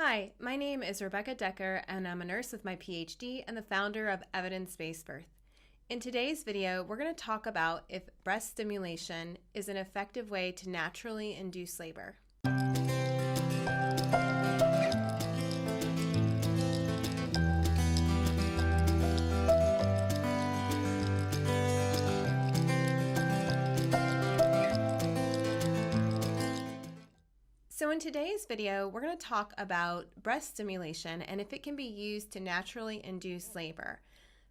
Hi, my name is Rebecca Decker, and I'm a nurse with my PhD and the founder of Evidence-Based Birth. In today's video, we're going to talk about if breast stimulation is an effective way to naturally induce labor. So in today's video, we're going to talk about breast stimulation and if it can be used to naturally induce labor.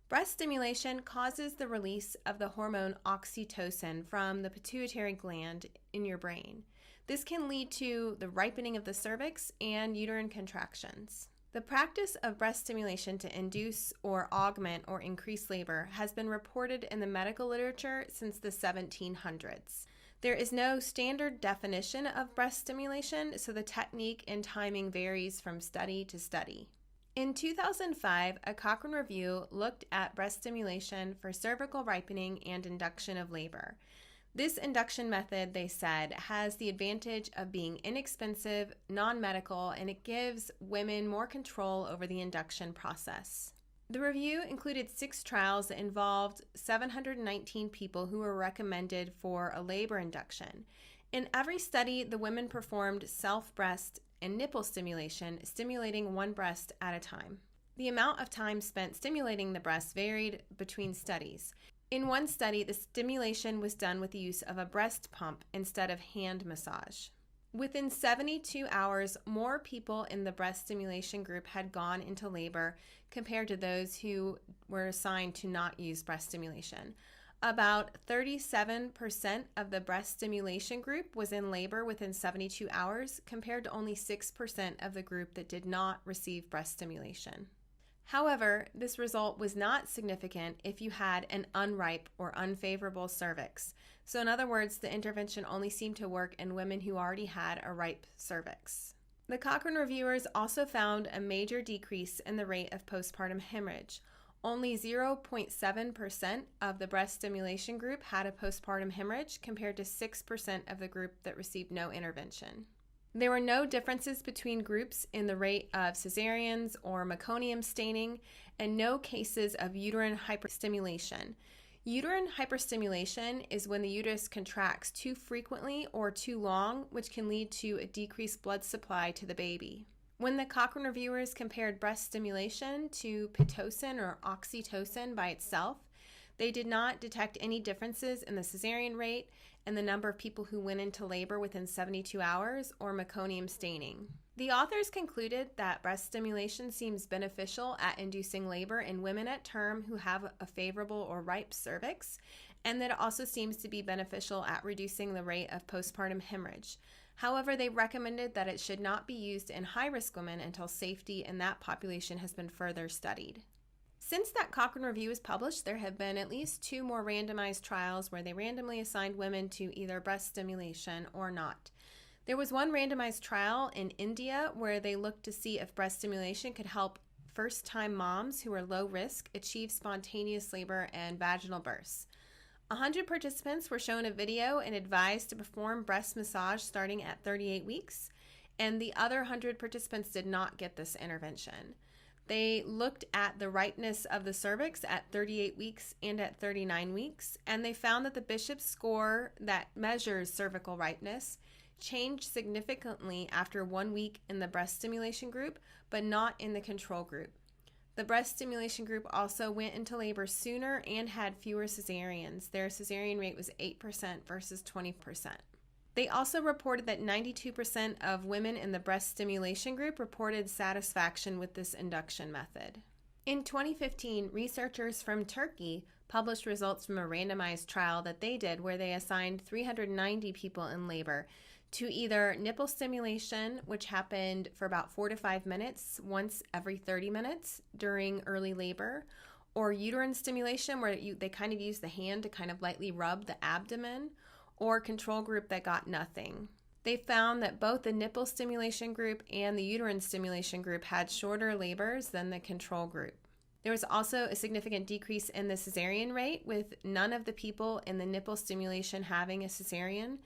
Breast stimulation causes the release of the hormone oxytocin from the pituitary gland in your brain. This can lead to the ripening of the cervix and uterine contractions. The practice of breast stimulation to induce or augment or increase labor has been reported in the medical literature since the 1700s. There is no standard definition of breast stimulation, so the technique and timing varies from study to study. In 2005, a Cochrane review looked at breast stimulation for cervical ripening and induction of labor. This induction method, they said, has the advantage of being inexpensive, non-medical, and it gives women more control over the induction process. The review included 6 trials that involved 719 people who were recommended for a labor induction. In every study, the women performed self-breast and nipple stimulation, stimulating one breast at a time. The amount of time spent stimulating the breast varied between studies. In one study, the stimulation was done with the use of a breast pump instead of hand massage. Within 72 hours, more people in the breast stimulation group had gone into labor compared to those who were assigned to not use breast stimulation. About 37% of the breast stimulation group was in labor within 72 hours, compared to only 6% of the group that did not receive breast stimulation. However, this result was not significant if you had an unripe or unfavorable cervix. So in other words, the intervention only seemed to work in women who already had a ripe cervix. The Cochrane reviewers also found a major decrease in the rate of postpartum hemorrhage. Only 0.7% of the breast stimulation group had a postpartum hemorrhage compared to 6% of the group that received no intervention. There were no differences between groups in the rate of cesareans or meconium staining, and no cases of uterine hyperstimulation. Uterine hyperstimulation is when the uterus contracts too frequently or too long, which can lead to a decreased blood supply to the baby. When the Cochrane reviewers compared breast stimulation to pitocin or oxytocin by itself, they did not detect any differences in the cesarean rate and the number of people who went into labor within 72 hours or meconium staining. The authors concluded that breast stimulation seems beneficial at inducing labor in women at term who have a favorable or ripe cervix, and that it also seems to be beneficial at reducing the rate of postpartum hemorrhage. However, they recommended that it should not be used in high-risk women until safety in that population has been further studied. Since that Cochrane review was published, there have been at least 2 more randomized trials where they randomly assigned women to either breast stimulation or not. There was one randomized trial in India where they looked to see if breast stimulation could help first-time moms who are low risk achieve spontaneous labor and vaginal births. 100 participants were shown a video and advised to perform breast massage starting at 38 weeks, and the other 100 participants did not get this intervention. They looked at the ripeness of the cervix at 38 weeks and at 39 weeks, and they found that the Bishop's score that measures cervical ripeness changed significantly after 1 week in the breast stimulation group, but not in the control group. The breast stimulation group also went into labor sooner and had fewer cesareans. Their cesarean rate was 8% versus 20%. They also reported that 92% of women in the breast stimulation group reported satisfaction with this induction method. In 2015, researchers from Turkey published results from a randomized trial that they did where they assigned 390 people in labor to either nipple stimulation, which happened for about 4 to 5 minutes once every 30 minutes during early labor, or uterine stimulation where they kind of use the hand to kind of lightly rub the abdomen, or control group that got nothing. They found that both the nipple stimulation group and the uterine stimulation group had shorter labors than the control group. There was also a significant decrease in the cesarean rate, with none of the people in the nipple stimulation having a cesarean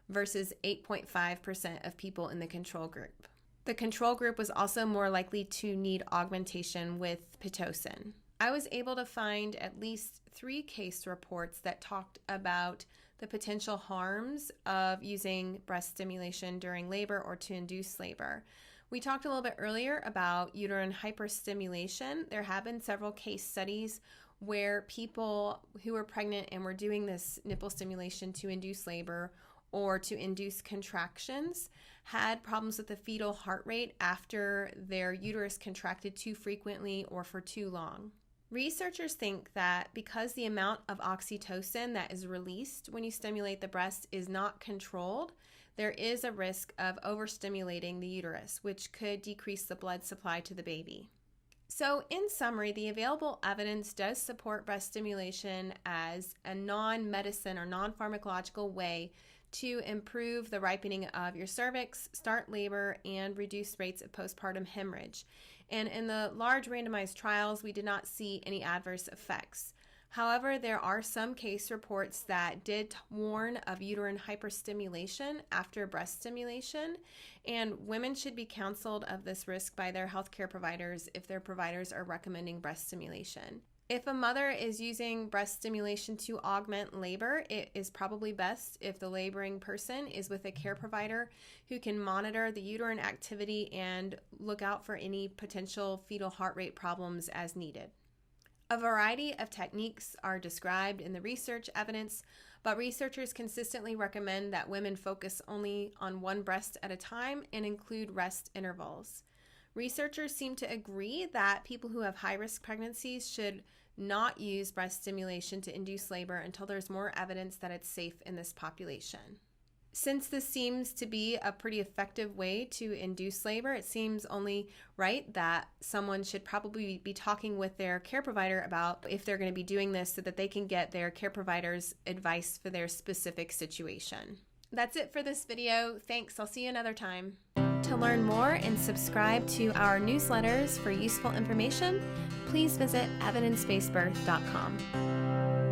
versus 8.5% of people in the control group. The control group was also more likely to need augmentation with Pitocin. I was able to find at least 3 case reports that talked about the potential harms of using breast stimulation during labor or to induce labor. We talked a little bit earlier about uterine hyperstimulation. There have been several case studies where people who were pregnant and were doing this nipple stimulation to induce labor or to induce contractions had problems with the fetal heart rate after their uterus contracted too frequently or for too long. Researchers think that because the amount of oxytocin that is released when you stimulate the breast is not controlled, there is a risk of overstimulating the uterus, which could decrease the blood supply to the baby. So in summary, the available evidence does support breast stimulation as a non-medicine or non-pharmacological way to improve the ripening of your cervix, start labor, and reduce rates of postpartum hemorrhage. And in the large randomized trials, we did not see any adverse effects. However, there are some case reports that did warn of uterine hyperstimulation after breast stimulation, and women should be counseled of this risk by their healthcare providers if their providers are recommending breast stimulation. If a mother is using breast stimulation to augment labor, it is probably best if the laboring person is with a care provider who can monitor the uterine activity and look out for any potential fetal heart rate problems as needed. A variety of techniques are described in the research evidence, but researchers consistently recommend that women focus only on one breast at a time and include rest intervals. Researchers seem to agree that people who have high-risk pregnancies should not use breast stimulation to induce labor until there's more evidence that it's safe in this population. Since this seems to be a pretty effective way to induce labor, it seems only right that someone should probably be talking with their care provider about if they're going to be doing this so that they can get their care provider's advice for their specific situation. That's it for this video. Thanks. I'll see you another time. To learn more and subscribe to our newsletters for useful information, please visit evidencebasedbirth.com.